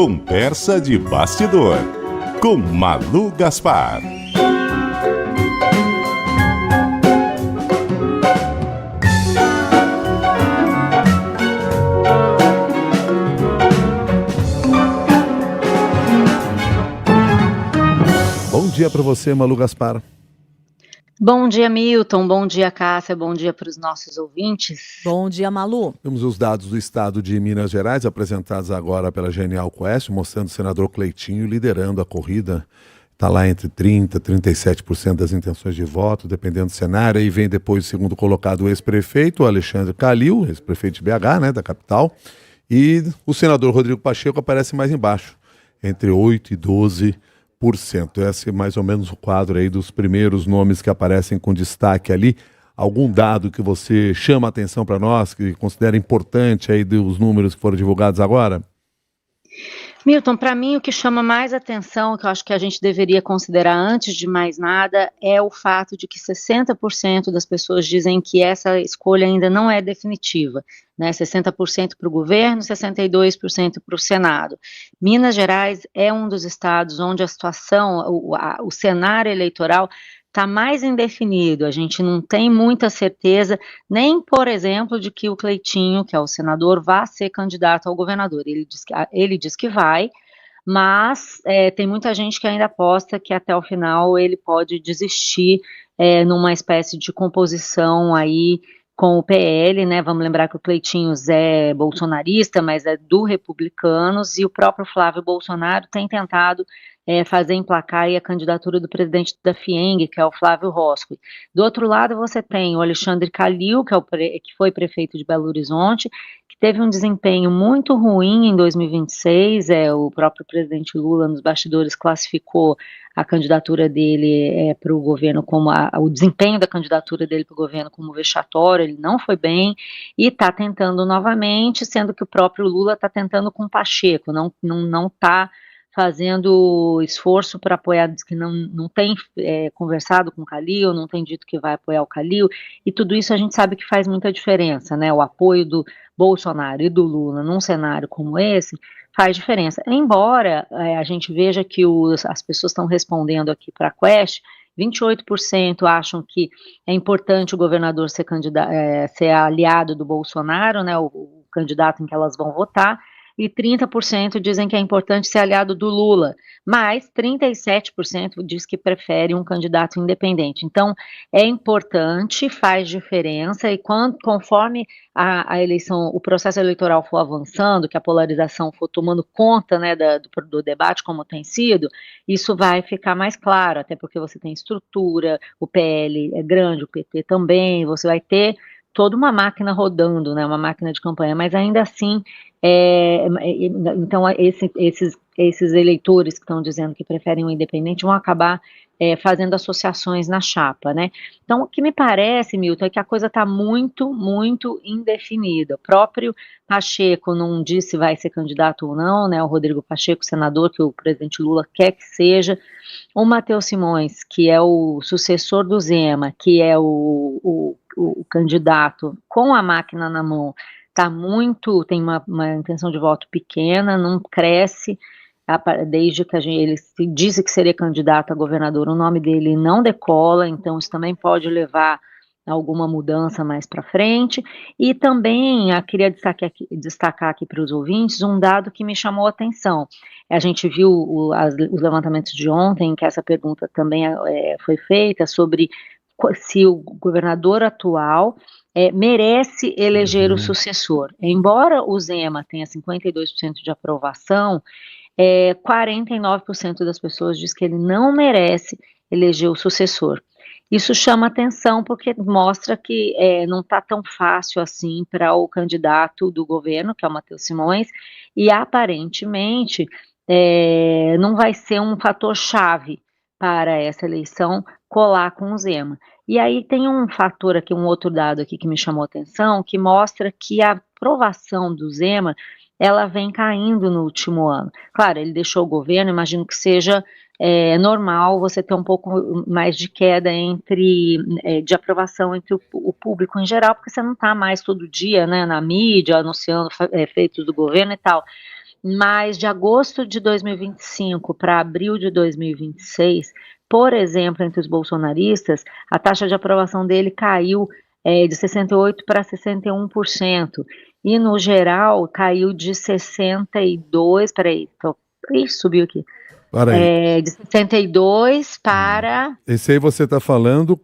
Conversa de bastidor, com Malu Gaspar. Bom dia para você, Malu Gaspar. Bom dia, Milton. Bom dia, Cássia. Bom dia para os nossos ouvintes. Bom dia, Malu. Temos os dados do estado de Minas Gerais, apresentados agora pela Genial Quest, mostrando o senador Cleitinho liderando a corrida. Está lá entre 30% e 37% das intenções de voto, dependendo do cenário. Aí vem depois o segundo colocado, o ex-prefeito, o Alexandre Calil, ex-prefeito de BH, né, da capital. E o senador Rodrigo Pacheco aparece mais embaixo, entre 8% e 12%. Esse é mais ou menos o quadro aí dos primeiros nomes que aparecem com destaque ali. Algum dado que você chama a atenção para nós, que considera importante aí dos números que foram divulgados agora? Milton, para mim o que chama mais atenção, que eu acho que a gente deveria considerar antes de mais nada, é o fato de que 60% das pessoas dizem que essa escolha ainda não é definitiva, né? 60% para o governo, 62% para o Senado. Minas Gerais é um dos estados onde a situação, o cenário eleitoral está mais indefinido, a gente não tem muita certeza, nem, por exemplo, de que o Cleitinho, que é o senador, vá ser candidato ao governador. Ele diz que vai, mas tem muita gente que ainda aposta que até o final ele pode desistir numa espécie de composição aí com o PL, né? Vamos lembrar que o Cleitinho é bolsonarista, mas é do Republicanos, e o próprio Flávio Bolsonaro tem tentado fazer emplacar aí a candidatura do presidente da FIENG, que é o Flávio Roscoe. Do outro lado, você tem o Alexandre Calil, que foi prefeito de Belo Horizonte, que teve um desempenho muito ruim em 2026, o próprio presidente Lula, nos bastidores, classificou a candidatura dele para o governo como o desempenho da candidatura dele para o governo como vexatório. Ele não foi bem e está tentando novamente, sendo que o próprio Lula está tentando com o Pacheco, não está fazendo esforço para apoiar, diz que não tem conversado com o Calil, não tem dito que vai apoiar o Calil, e tudo isso a gente sabe que faz muita diferença, né? O apoio do Bolsonaro e do Lula num cenário como esse faz diferença. Embora a gente veja que as pessoas estão respondendo aqui para a Quest, 28% acham que é importante o governador ser aliado do Bolsonaro, né, o candidato em que elas vão votar, e 30% dizem que é importante ser aliado do Lula, mas 37% diz que prefere um candidato independente. Então, é importante, faz diferença, e conforme a eleição, o processo eleitoral for avançando, que a polarização for tomando conta, né, do debate, como tem sido, isso vai ficar mais claro, até porque você tem estrutura, o PL é grande, o PT também, você vai ter toda uma máquina rodando, né, uma máquina de campanha, mas ainda assim, então esses eleitores que estão dizendo que preferem um independente vão acabar fazendo associações na chapa, né? Então, o que me parece, Milton, é que a coisa está muito, muito indefinida. O próprio Pacheco não disse se vai ser candidato ou não, né? O Rodrigo Pacheco, senador, que o presidente Lula quer que seja. O Matheus Simões, que é o sucessor do Zema, que é o candidato com a máquina na mão, tem uma intenção de voto pequena, não cresce, desde que ele disse que seria candidato a governador, o nome dele não decola, então isso também pode levar a alguma mudança mais para frente. E também queria destacar aqui para os ouvintes um dado que me chamou a atenção. A gente viu os levantamentos de ontem, que essa pergunta também foi feita, sobre se o governador atual merece eleger o sucessor. Embora o Zema tenha 52% de aprovação, 49% das pessoas diz que ele não merece eleger o sucessor. Isso chama atenção porque mostra que não está tão fácil assim para o candidato do governo, que é o Matheus Simões, e aparentemente não vai ser um fator chave para essa eleição colar com o Zema. E aí tem um fator aqui, um outro dado aqui que me chamou a atenção, que mostra que a aprovação do Zema, ela vem caindo no último ano. Claro, ele deixou o governo, imagino que seja normal você ter um pouco mais de queda de aprovação entre o público em geral, porque você não está mais todo dia, né, na mídia, anunciando feitos do governo e tal. mas de agosto de 2025 para abril de 2026, por exemplo, entre os bolsonaristas, a taxa de aprovação dele caiu de 68% para 61%, e no geral caiu de 62%, subiu aqui, de 62 para... Esse aí você está falando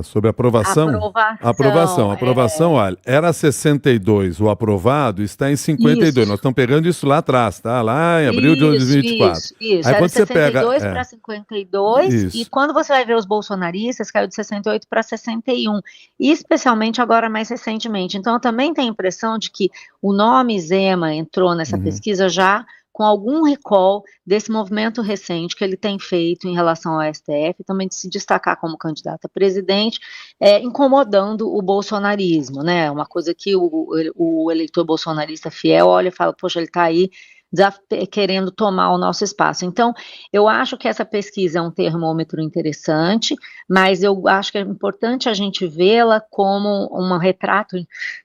sobre aprovação? Aprovação, olha, era 62, o aprovado está em 52. Isso. Nós estamos pegando isso lá atrás, tá? Lá em abril de 2024. Isso. Aí era de 62 para 52, e quando você vai ver os bolsonaristas, caiu de 68 para 61, especialmente agora mais recentemente. Então eu também tenho a impressão de que o nome Zema entrou nessa pesquisa já com algum recall desse movimento recente que ele tem feito em relação ao STF, também de se destacar como candidato a presidente, incomodando o bolsonarismo, né? Uma coisa que o eleitor bolsonarista fiel olha e fala, poxa, ele está aí querendo tomar o nosso espaço. Então, eu acho que essa pesquisa é um termômetro interessante, mas eu acho que é importante a gente vê-la como um retrato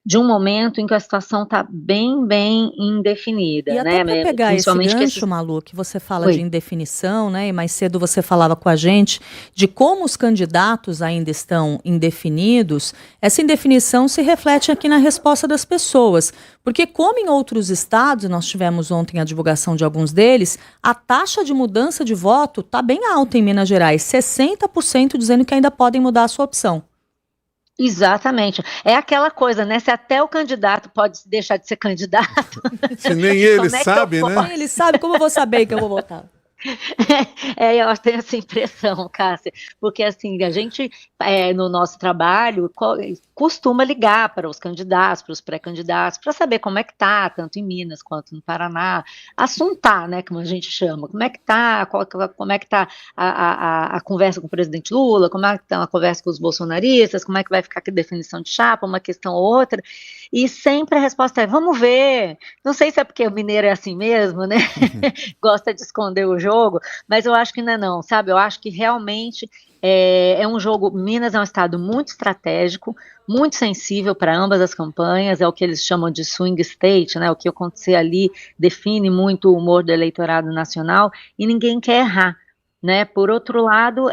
de um momento em que a situação está bem, bem indefinida. E até para pegar esse gancho, Malu, que você fala de indefinição, né, e mais cedo você falava com a gente de como os candidatos ainda estão indefinidos, essa indefinição se reflete aqui na resposta das pessoas, porque como em outros estados, nós tivemos ontem a divulgação de alguns deles, a taxa de mudança de voto está bem alta em Minas Gerais, 60% dizendo que ainda podem mudar a sua opção. Exatamente. É aquela coisa, né? Se até o candidato pode deixar de ser candidato. Se nem ele sabe, né? Nem ele sabe, como eu vou saber que eu vou votar? Eu tenho essa impressão, Cássia, porque assim, a gente no nosso trabalho costuma ligar para os candidatos, para os pré-candidatos, para saber como é que tá, tanto em Minas quanto no Paraná, assuntar, né, como a gente chama, como é que tá, como é que tá a conversa com o presidente Lula, como é que tá a conversa com os bolsonaristas, como é que vai ficar a definição de chapa, uma questão ou outra, e sempre a resposta é, vamos ver, não sei se é porque o mineiro é assim mesmo, né, gosta de esconder o jogo, mas eu acho que não é não, sabe, eu acho que realmente é um jogo, Minas é um estado muito estratégico, muito sensível para ambas as campanhas, é o que eles chamam de swing state, né, o que acontecer ali define muito o humor do eleitorado nacional, e ninguém quer errar, né, por outro lado,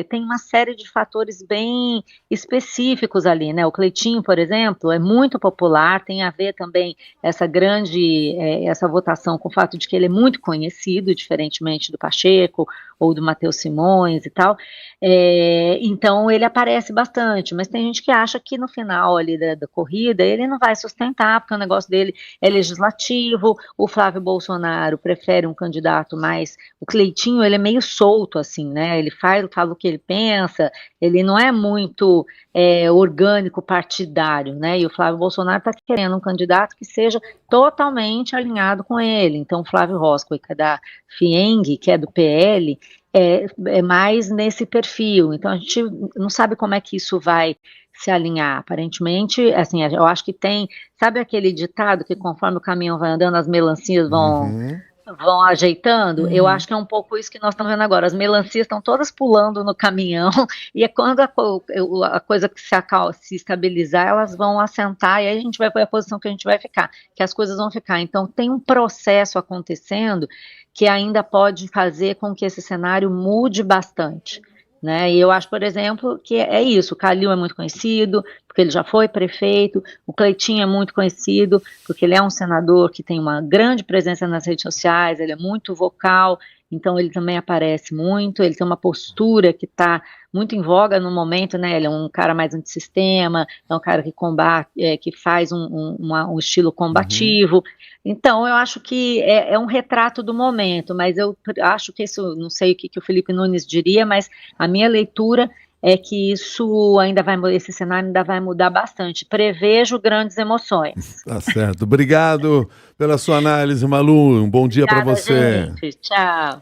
tem uma série de fatores bem específicos ali, né, o Cleitinho, por exemplo, é muito popular, tem a ver também essa votação com o fato de que ele é muito conhecido, diferentemente do Pacheco ou do Matheus Simões e tal, então ele aparece bastante, mas tem gente que acha que no final ali da corrida ele não vai sustentar, porque o negócio dele é legislativo, o Flávio Bolsonaro prefere um candidato mais, o Cleitinho ele é meio solto assim, né, ele fala o que ele pensa, ele não é muito orgânico partidário, né, e o Flávio Bolsonaro está querendo um candidato que seja totalmente alinhado com ele, então o Flávio Roscoe, que é da FIENG, que é do PL, é mais nesse perfil, então a gente não sabe como é que isso vai se alinhar, aparentemente, assim, eu acho que tem, sabe aquele ditado que conforme o caminhão vai andando, as melancias vão ajeitando, eu acho que é um pouco isso que nós estamos vendo agora, as melancias estão todas pulando no caminhão, e é quando a coisa que se estabilizar, elas vão assentar, e aí a gente vai ver a posição que a gente vai ficar, que as coisas vão ficar, então tem um processo acontecendo, que ainda pode fazer com que esse cenário mude bastante, né, e eu acho, por exemplo, que é isso, o Calil é muito conhecido, porque ele já foi prefeito, o Cleitinho é muito conhecido, porque ele é um senador que tem uma grande presença nas redes sociais, ele é muito vocal, então ele também aparece muito, ele tem uma postura que está muito em voga no momento, né, ele é um cara mais antissistema, é um cara que combate, que faz um estilo combativo, então eu acho que é um retrato do momento, mas eu acho que isso, não sei o que o Felipe Nunes diria, mas a minha leitura é que esse cenário ainda vai mudar bastante. Prevejo grandes emoções. Tá certo. Obrigado pela sua análise, Malu. Um bom dia para você. Gente. Tchau.